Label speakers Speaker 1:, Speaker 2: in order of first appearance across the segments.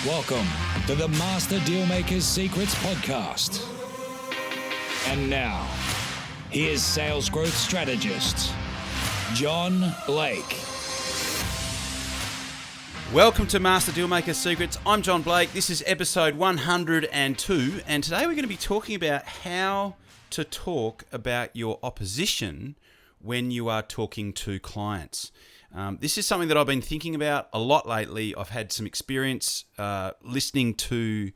Speaker 1: Welcome to the Master Dealmaker's Secrets podcast. And now, here's sales growth strategist, John Blake.
Speaker 2: Welcome to Master Dealmaker's Secrets. I'm John Blake. This is episode 102, and today we're going to be talking about how to talk about your opposition when you are talking to clients. This is something that I've been thinking about a lot lately. I've had some experience listening to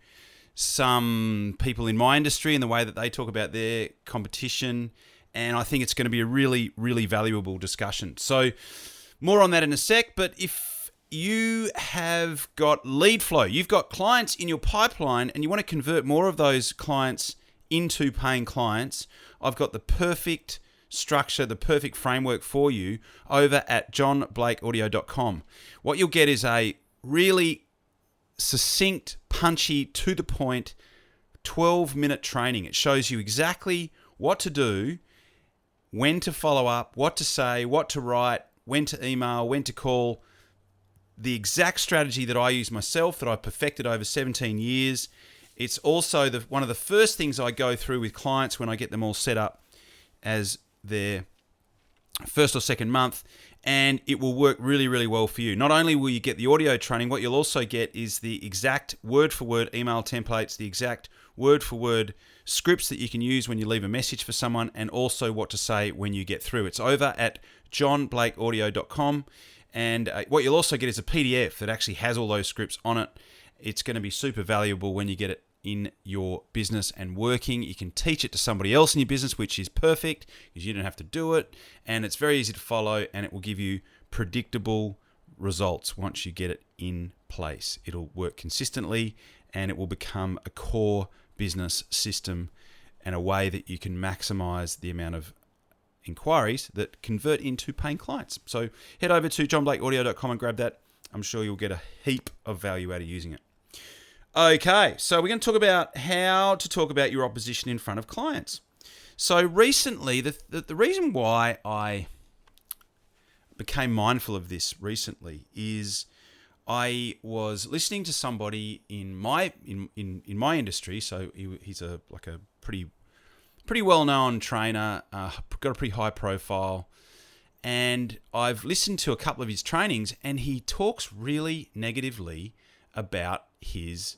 Speaker 2: some people in my industry and the way that they talk about their competition, and I think it's going to be a really, really valuable discussion. So more on that in a sec, but if you have got lead flow, you've got clients in your pipeline and you want to convert more of those clients into paying clients, I've got the perfect structure, the perfect framework for you over at johnblakeaudio.com. What you'll get is a really succinct, punchy, to the point, 12-minute training. It shows you exactly what to do, when to follow up, what to say, what to write, when to email, when to call, the exact strategy that I use myself, that I've perfected over 17 years. It's also one of the first things I go through with clients when I get them all set up as their first or second month, and it will work really, really well for you. Not only will you get the audio training, what you'll also get is the exact word-for-word email templates, the exact word-for-word scripts that you can use when you leave a message for someone, and also what to say when you get through. It's over at johnblakeaudio.com, and what you'll also get is a PDF that actually has all those scripts on it. It's going to be super valuable when you get it in your business and working. You can teach it to somebody else in your business, which is perfect because you don't have to do it, and it's very easy to follow, and it will give you predictable results once you get it in place. It'll work consistently, and it will become a core business system and a way that you can maximize the amount of inquiries that convert into paying clients. So head over to johnblakeaudio.com and grab that. I'm sure you'll get a heap of value out of using it. Okay, so we're going to talk about how to talk about your opposition in front of clients. So recently, the reason why I became mindful of this recently is I was listening to somebody in my industry. So he's a pretty well-known trainer, got a pretty high profile, and I've listened to a couple of his trainings, and he talks really negatively about his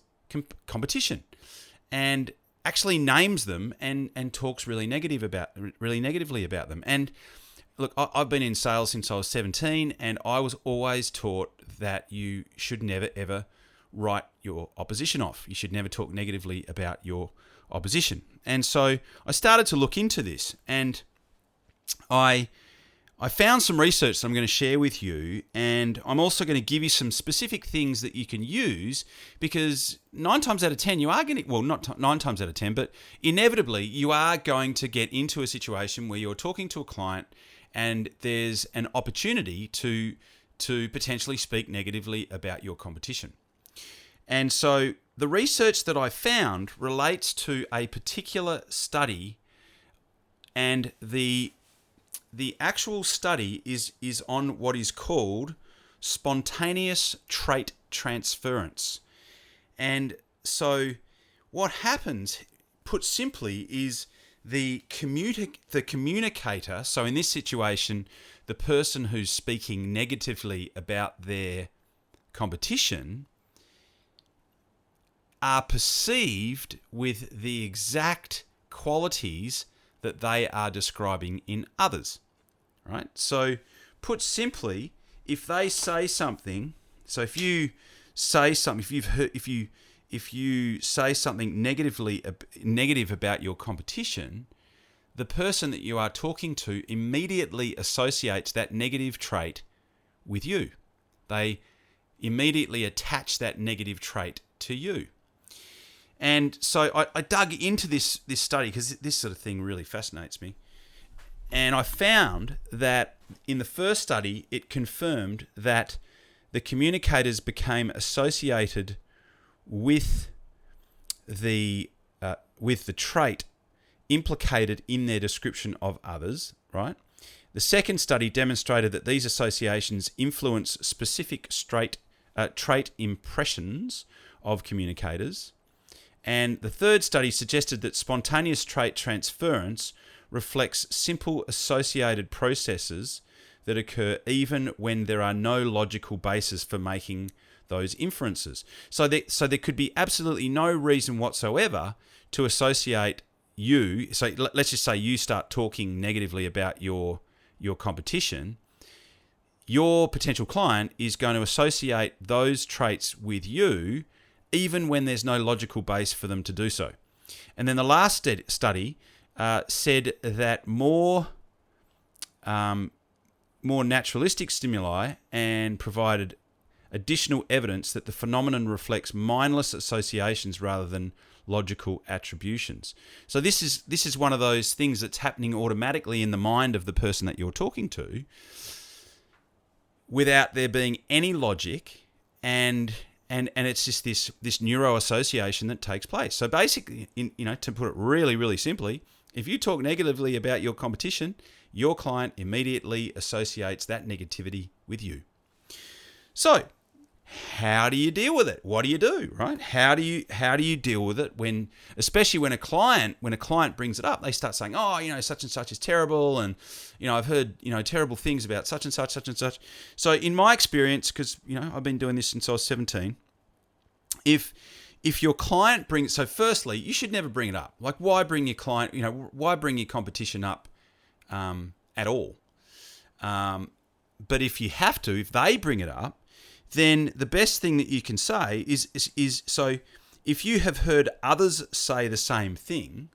Speaker 2: competition, and actually names them and talks really negatively about them. And look, I've been in sales since I was 17, and I was always taught that you should never ever write your opposition off. You should never talk negatively about your opposition. And so I started to look into this, and I found some research that I'm going to share with you, and I'm also going to give you some specific things that you can use, because 9 times out of 10 you are going to, well, not 9 times out of 10, but inevitably you are going to get into a situation where you're talking to a client and there's an opportunity to potentially speak negatively about your competition. And so the research that I found relates to a particular study, and the actual study is on what is called spontaneous trait transference. And so what happens, put simply, is the communicator, so in this situation, the person who's speaking negatively about their competition, are perceived with the exact qualities that they are describing in others, right? So put simply, if they say something, so if you say something, if you say something negative about your competition, the person that you are talking to immediately associates that negative trait with you. They immediately attach that negative trait to you. And so I dug into this study because this sort of thing really fascinates me. And I found that in the first study, it confirmed that the communicators became associated with the trait implicated in their description of others, right? The second study demonstrated that these associations influence specific trait impressions of communicators. And the third study suggested that spontaneous trait transference reflects simple associated processes that occur even when there are no logical basis for making those inferences. So there could be absolutely no reason whatsoever to associate you. So let's just say you start talking negatively about your competition. Your potential client is going to associate those traits with you even when there's no logical base for them to do so. And then the last study said that more naturalistic stimuli and provided additional evidence that the phenomenon reflects mindless associations rather than logical attributions. So this is one of those things that's happening automatically in the mind of the person that you're talking to without there being any logic, and it's just this neuro association that takes place. So basically, to put it really, really simply, if you talk negatively about your competition, your client immediately associates that negativity with you. So, how do you deal with it? What do you do, right? How do you deal with it especially when a client brings it up, they start saying, oh, such and such is terrible, and I've heard terrible things about such and such. So in my experience, because I've been doing this since I was 17, if your client so firstly, you should never bring it up. Like, why bring your client? Why bring your competition up at all? But if you have to, if they bring it up, then the best thing that you can say is so if you have heard others say the same thing,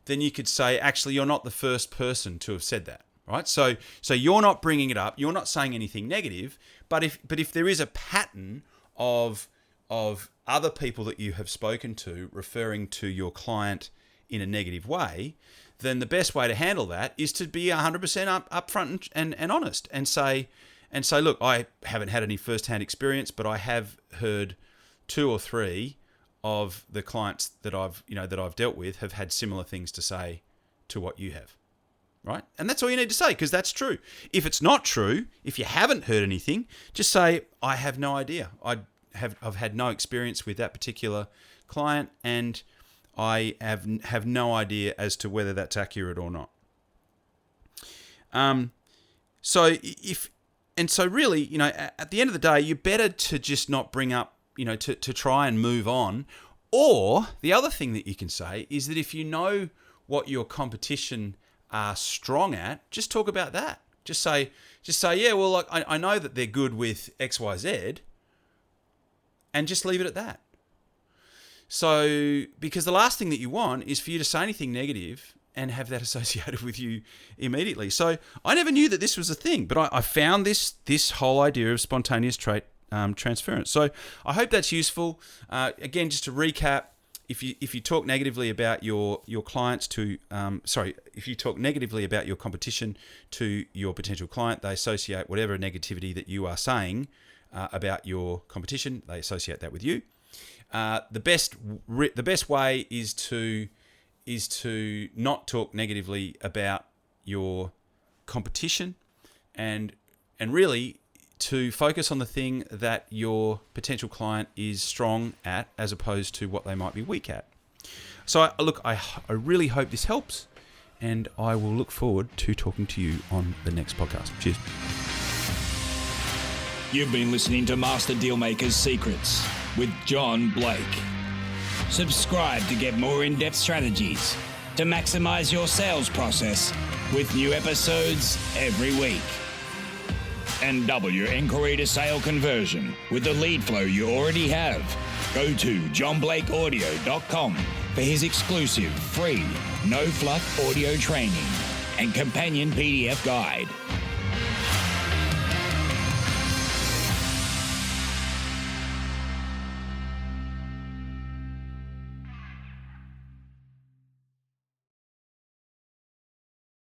Speaker 2: then you could say, actually, you're not the first person to have said that, right? So you're not bringing it up, you're not saying anything negative, but if there is a pattern of other people that you have spoken to referring to your client in a negative way, then the best way to handle that is to be 100% upfront and honest and say, look, I haven't had any first-hand experience, but I have heard 2 or 3 of the clients that I've dealt with have had similar things to say to what you have, right? And that's all you need to say, because that's true. If it's not true, if you haven't heard anything, just say, I have no idea. I've had no experience with that particular client, and I have no idea as to whether that's accurate or not. So really, at the end of the day, you're better to just not bring up, to try and move on. Or the other thing that you can say is that if you know what your competition are strong at, just talk about that. Just say, yeah, well, like, I know that they're good with X, Y, Z, and just leave it at that. So, because the last thing that you want is for you to say anything negative and have that associated with you immediately. So I never knew that this was a thing, but I found this whole idea of spontaneous trait transference. So I hope that's useful. Again, just to recap, if you talk negatively about your clients if you talk negatively about your competition to your potential client, they associate whatever negativity that you are saying about your competition, they associate that with you. The best way is to not talk negatively about your competition, and really to focus on the thing that your potential client is strong at as opposed to what they might be weak at. So I really hope this helps, and I will look forward to talking to you on the next podcast. Cheers.
Speaker 1: You've been listening to Master Dealmaker's Secrets with John Blake. Subscribe to get more in-depth strategies to maximize your sales process with new episodes every week. And double your inquiry to sale conversion with the lead flow you already have. Go to johnblakeaudio.com for his exclusive free no-fluff audio training and companion PDF guide.